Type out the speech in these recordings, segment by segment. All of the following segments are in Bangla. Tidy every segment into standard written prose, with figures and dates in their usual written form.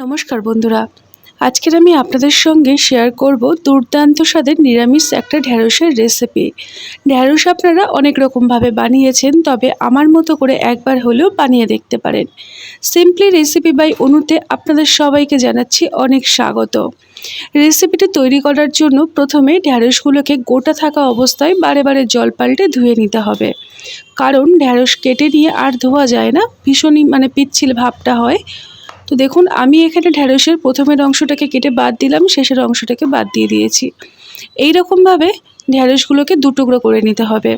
নমস্কার বন্ধুরা, আজকের আমি আপনাদের সঙ্গে শেয়ার করব দুর্দান্ত স্বাদের নিরামিষ একটা ঢ্যাঁড়সের রেসিপি। ঢ্যাঁড়স আপনারা অনেক রকমভাবে বানিয়েছেন, তবে আমার মতো করে একবার হলেও বানিয়ে দেখতে পারেন। সিম্পলি রেসিপি বাই অনুতে আপনাদের সবাইকে জানাচ্ছি অনেক স্বাগত। রেসিপিটি তৈরি করার জন্য প্রথমে ঢ্যাঁড়সগুলোকে গোটা থাকা অবস্থায় বারে বারে জল পাল্টে ধুয়ে নিতে হবে, কারণ ঢ্যাঁড়স কেটে নিয়ে আর ধোয়া যায় না, ভীষণই পিচ্ছিল ভাবটা হয়। তো দেখুন, আমি এখানে ঢ্যাঁড়সের প্রথমের অংশটাকে কেটে বাদ দিলাম, শেষের অংশটাকে বাদ দিয়ে দিয়েছি। এই রকমভাবে ঢ্যাঁড়সগুলোকে দুটুকরো করে নিতে হবে।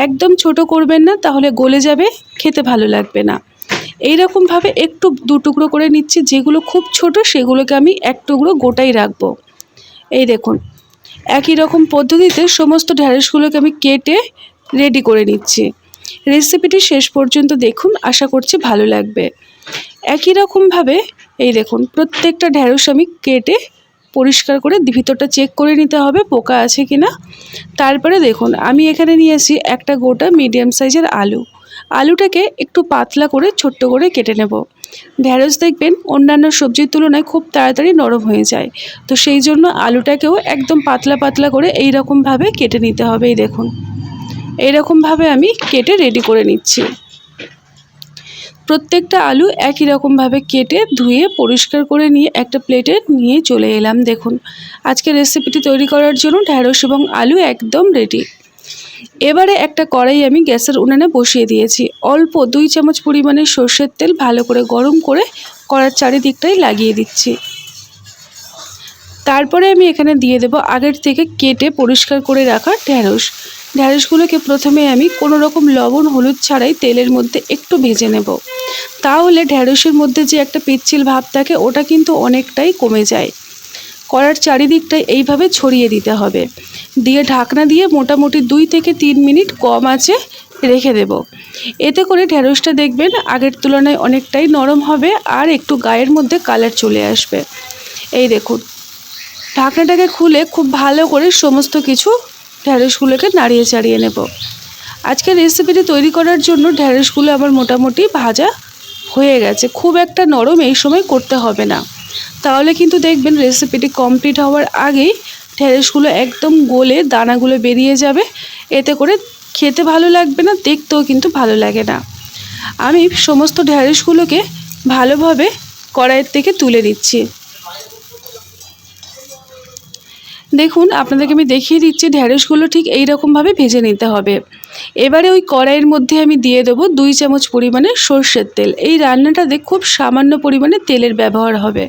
একদম ছোট করবেন না, তাহলে গলে যাবে, খেতে ভালো লাগবে না। এই রকমভাবে একটু দুটুকরো করে নিচ্ছি। যেগুলো খুব ছোট সেগুলোকে আমি এক টুকরো গোটাই রাখবো। এই দেখুন, একই রকম পদ্ধতিতে সমস্ত ঢ্যাঁড়সগুলোকে আমি কেটে রেডি করে নিচ্ছি। রেসিপিটি শেষ পর্যন্ত দেখুন, আশা করছি ভালো লাগবে। একই রকমভাবে এই দেখুন, প্রত্যেকটা ঢ্যাঁড়স আমি কেটে পরিষ্কার করে ভিতরটা চেক করে নিতে হবে পোকা আছে কিনা। তারপরে দেখুন, আমি এখানে নিয়েছি একটা গোটা মিডিয়াম সাইজের আলুটাকে একটু পাতলা করে ছোট্ট করে কেটে নেব। ঢ্যাঁড়স দেখবেন অন্যান্য সবজির তুলনায় খুব তাড়াতাড়ি নরম হয়ে যায়, তো সেই জন্য আলুটাকেও একদম পাতলা পাতলা করে এই রকমভাবে কেটে নিতে হবে। এই দেখুন, এই রকমভাবে আমি কেটে রেডি করে নিচ্ছি। প্রত্যেকটা আলু একই রকমভাবে কেটে ধুয়ে পরিষ্কার করে নিয়ে একটা প্লেটে নিয়ে চলে এলাম। দেখুন, আজকে রেসিপিটি তৈরি করার জন্য ঢ্যাঁড়স এবং আলু একদম রেডি। এবারে একটা কড়াই আমি গ্যাসের উনানে বসিয়ে দিয়েছি। অল্প 2 চামচ পরিমাণে সর্ষের তেল ভালো করে গরম করে কড়ার চারিদিকটাই লাগিয়ে দিচ্ছি। তারপরে আমি এখানে দিয়ে দেব আগের থেকে কেটে পরিষ্কার করে রাখা ঢ্যাঁড়সগুলোকে প্রথমে আমি কোনো রকম লবণ হলুদ ছাড়াই তেলের মধ্যে একটু ভেজে নেব। তাহলে ঢ্যাঁড়সের মধ্যে যে একটা পিচ্ছিল ভাব থাকে ওটা কিন্তু অনেকটাই কমে যায়। কড়ার চারিদিকটাই এইভাবে ছড়িয়ে দিতে হবে। দিয়ে ঢাকনা দিয়ে মোটামুটি 2 থেকে 3 মিনিট কম আঁচে রেখে দেব। এতে করে ঢ্যাঁড়সটা দেখবেন আগের তুলনায় অনেকটাই নরম হবে আর একটু গায়ের মধ্যে কালার চলে আসবে। এই দেখুন, ঢাকনাটাকে খুলে খুব ভালো করে সমস্ত কিছু ঢ্যাঁড়সগুলোকে নাড়িয়ে চাড়িয়ে নেব। আজকের রেসিপিটি তৈরি করার জন্য ঢ্যাঁড়সগুলো আমার মোটামুটি ভাজা হয়ে গেছে। খুব একটা নরম এই সময় করতে হবে না, তাহলে কিন্তু দেখবেন রেসিপিটি কমপ্লিট হওয়ার আগেই ঢ্যাঁড়সগুলো একদম গলে দানাগুলো বেরিয়ে যাবে। এতে করে খেতে ভালো লাগবে না, দেখতেও কিন্তু ভালো লাগে না। আমি সমস্ত ঢ্যাঁড়সগুলোকে ভালোভাবে কড়াইয়ের থেকে তুলে দিচ্ছি। দেখুন, আপনাদেরকে আমি দেখিয়ে দিচ্ছি ঢ্যাঁড়সগুলো ঠিক এই রকমভাবে ভেজে নিতে হবে। এবারে ওই কড়াইয়ের মধ্যে আমি দিয়ে দেবো 2 চামচ পরিমাণে সর্ষের তেল। এই রান্নাটাতে খুব সামান্য পরিমাণে তেলের ব্যবহার হবে।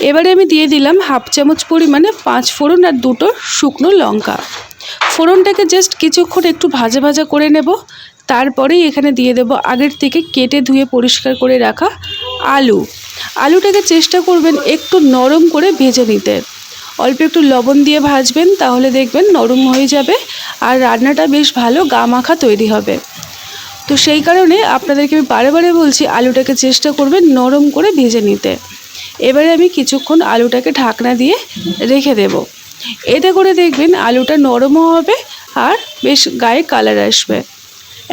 এবারে আমি দিয়ে দিলাম 1/2 চামচ পরিমাণে 5 ফোড়ন আর 2টো শুকনো লঙ্কা। ফোড়নটাকে জাস্ট কিছুক্ষণ একটু ভাজা ভাজা করে নেব। তারপরেই এখানে দিয়ে দেব আগের থেকে কেটে ধুয়ে পরিষ্কার করে রাখা আলুটাকে চেষ্টা করবেন একটু নরম করে ভেজে নিতে। অল্প একটু লবণ দিয়ে ভাজবেন, তাহলে দেখবেন নরম হয়ে যাবে আর রান্নাটা বেশ ভালো গা মাখা তৈরি হবে। তো সেই কারণে আপনাদেরকে আমি বারে বারে বলছি আলুটাকে চেষ্টা করবেন নরম করে ভেজে নিতে। এবারে আমি কিছুক্ষণ আলুটাকে ঢাকনা দিয়ে রেখে দেব। এতে করে দেখবেন আলুটা নরমও হবে আর বেশ গায়ে কালার আসবে।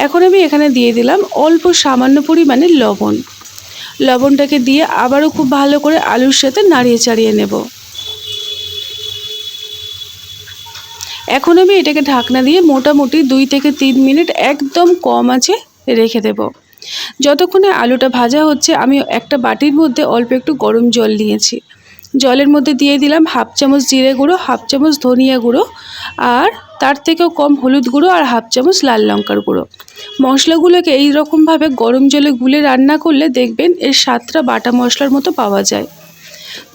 এখন আমি এখানে দিয়ে দিলাম অল্প সামান্য পরিমাণে লবণটাকে দিয়ে আবারও খুব ভালো করে আলুর সাথে নাড়িয়ে চাড়িয়ে নেব। এখন আমি এটাকে ঢাকনা দিয়ে মোটামুটি 2 থেকে 3 মিনিট একদম কম আঁচে রেখে দেব। যতক্ষণে আলুটা ভাজা হচ্ছে আমি একটা বাটির মধ্যে অল্প একটু গরম জল নিয়েছি। জলের মধ্যে দিয়ে দিলাম 1/2 চামচ জিরে গুঁড়ো, 1/2 চামচ ধনিয়া গুঁড়ো, আর তার থেকেও কম হলুদ গুঁড়ো আর 1/2 চামচ লাল লঙ্কার গুঁড়ো। মশলাগুলোকে এই রকমভাবে গরম জলে গুলে রান্না করলে দেখবেন এর স্বাদটা বাটা মশলার মতো পাওয়া যায়।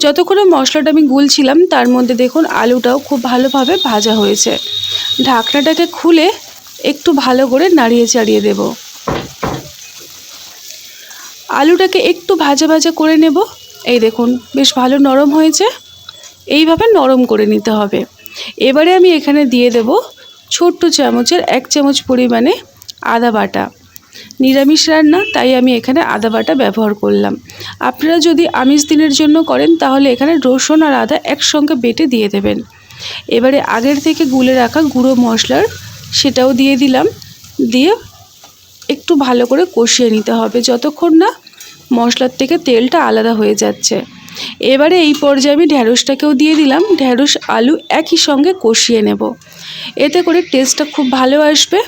যতক্ষণে মশলাটা আমি গুলছিলাম তার মধ্যে দেখুন আলুটাও খুব ভালোভাবে ভাজা হয়েছে। ঢাকনাটাকে খুলে একটু ভালো করে নাড়িয়ে চাড়িয়ে দেব। আলুটাকে একটু ভাজা ভাজা করে নেব। এই দেখুন, বেশ ভালো নরম হয়েছে। এইভাবে নরম করে নিতে হবে। এবারে আমি এখানে দিয়ে দেব ছোট্ট চামচের 1 চামচ পরিমাণে আদা বাটা। নিরামিষ রান্না, তাই আমি এখানে আদা বাটা ব্যবহার করলাম। আপনারা যদি আমিষ দিনের জন্য করেন তাহলে এখানে রসুন আর আদা একসঙ্গে বেটে দিয়ে দেবেন। এবারে আগের থেকে গুলে রাখা গুঁড়ো মশলার সেটাও দিয়ে দিলাম। দিয়ে একটু ভালো করে কষিয়ে নিতে হবে যতক্ষণ না মশলার থেকে তেলটা আলাদা হয়ে যাচ্ছে। এবারে এই পর্যায়ে আমি ঢ্যাঁড়সটাকেও দিয়ে দিলাম। ঢ্যাঁড়স আলু একই সঙ্গে কষিয়ে নেব, এতে করে টেস্টটা খুব ভালো আসবে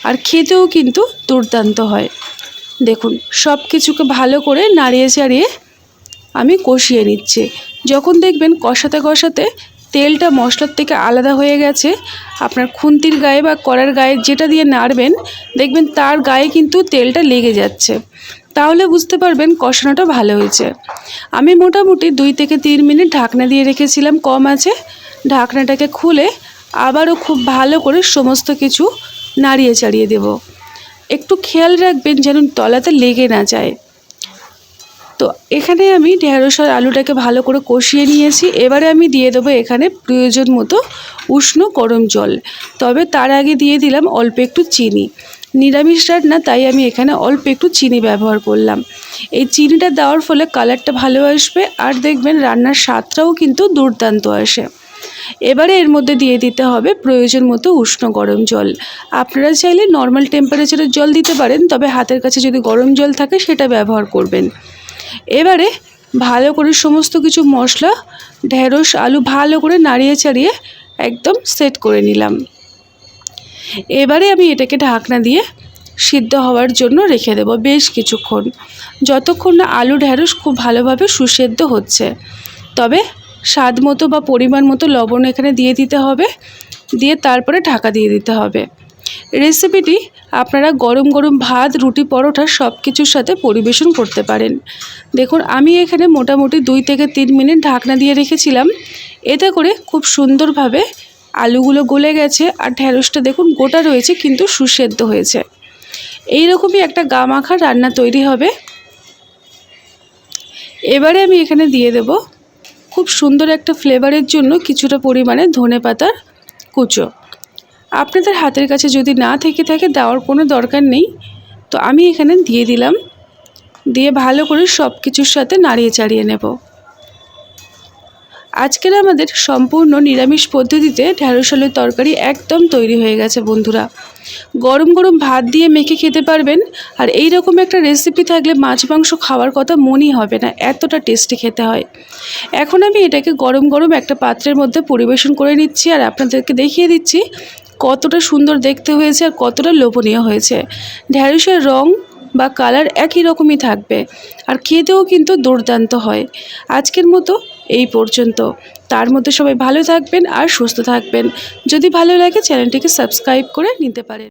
আর খেতেও কিন্তু দুর্দান্ত হয়। দেখুন সব কিছুকে ভালো করে নাড়িয়ে চাড়িয়ে আমি কষিয়ে নিচ্ছি। যখন দেখবেন কষাতে কষাতে তেলটা মশলার থেকে আলাদা হয়ে গেছে, আপনার খুন্তির গায়ে বা কড়ার গায়ে যেটা দিয়ে নাড়বেন দেখবেন তার গায়ে কিন্তু তেলটা লেগে যাচ্ছে, তাহলে বুঝতে পারবেন কষানোটা ভালো হয়েছে। আমি মোটামুটি 2 থেকে 3 মিনিট ঢাকনা দিয়ে রেখেছিলাম কম আঁচে। ঢাকনাটাকে খুলে আবারও খুব ভালো করে সমস্ত কিছু নাড়িয়ে চাড়িয়ে দেব। একটু খেয়াল রাখবেন যেন তলাতে লেগে না যায়। তো এখানে আমি ঢেঁড়স আর আলুটাকে ভালো করে কষিয়ে নিয়েছি। এবারে আমি দিয়ে দেবো এখানে প্রয়োজন মতো উষ্ণ গরম জল, তবে তার আগে দিয়ে দিলাম অল্প একটু চিনি। নিরামিষ রান্না, তাই আমি এখানে অল্প একটু চিনি ব্যবহার করলাম। এই চিনিটা দেওয়ার ফলে কালারটা ভালো আসবে আর দেখবেন রান্নার স্বাদটাও কিন্তু দুর্দান্ত আসে। এবারে এর মধ্যে দিয়ে দিতে হবে প্রয়োজন মতো উষ্ণ গরম জল। আপনারা চাইলে নর্মাল টেম্পারেচারের জল দিতে পারেন, তবে হাতের কাছে যদি গরম জল থাকে সেটা ব্যবহার করবেন। এবারে ভালো করে সমস্ত কিছু মশলা, ঢেঁড়স আলু ভালো করে নাড়িয়ে চাড়িয়ে একদম সেট করে নিলাম। এবারে আমি এটাকে ঢাকনা দিয়ে সিদ্ধ হওয়ার জন্য রেখে দেব বেশ কিছুক্ষণ, যতক্ষণ না আলু ঢেঁড়স খুব ভালোভাবে সুসেদ্ধ হচ্ছে। তবে স্বাদ মতো বা পরিমাণ মতো লবণ এখানে দিয়ে দিতে হবে, দিয়ে তারপরে ঢাকা দিয়ে দিতে হবে। রেসিপিটি আপনারা গরম গরম ভাত, রুটি, পরোটা সব কিছুর সাথে পরিবেশন করতে পারেন। দেখুন আমি এখানে মোটামুটি 2 থেকে 3 মিনিট ঢাকনা দিয়ে রেখেছিলাম, এতে করে খুব সুন্দরভাবে আলুগুলো গলে গেছে আর ঢেঁড়সটা দেখুন গোটা রয়েছে কিন্তু সুসেদ্ধ হয়েছে। এই রকমই একটা গা মাখা রান্না তৈরি হবে। এবারে আমি এখানে দিয়ে দেব খুব সুন্দর একটা ফ্লেভারের জন্য কিছুটা পরিমাণে ধনেপাতার কুচো। আপনাদের হাতের কাছে যদি না থেকে থাকে দেওয়ার কোনো দরকার নেই, তো আমি এখানে দিয়ে দিলাম। দিয়ে ভালো করে সব কিছুর সাথে নাড়িয়ে চাড়িয়ে নেব। আজকের আমাদের সম্পূর্ণ নিরামিষ পদ্ধতিতে ঢেঁড়স আলুর তরকারি একদম তৈরি হয়ে গেছে বন্ধুরা। গরম গরম ভাত দিয়ে মেখে খেতে পারবেন, আর এই রকম একটা রেসিপি থাকলে মাছ মাংস খাওয়ার কথা মনই হবে না, এতটা টেস্টি খেতে হয়। এখন আমি এটাকে গরম গরম একটা পাত্রের মধ্যে পরিবেশন করে নিচ্ছি আর আপনাদেরকে দেখিয়ে দিচ্ছি কতটা সুন্দর দেখতে হয়েছে আর কতটা লোভনীয় হয়েছে। ঢেঁড়সের রং বা কালার একই রকমই থাকবে আর খেতেও কিন্তু দুর্দান্ত হয়। আজকের মতো এই পর্যন্ত। তার মধ্যে সবাই ভালো থাকবেন আর সুস্থ থাকবেন। যদি ভালো লাগে চ্যানেলটিকে সাবস্ক্রাইব করে নিতে পারেন।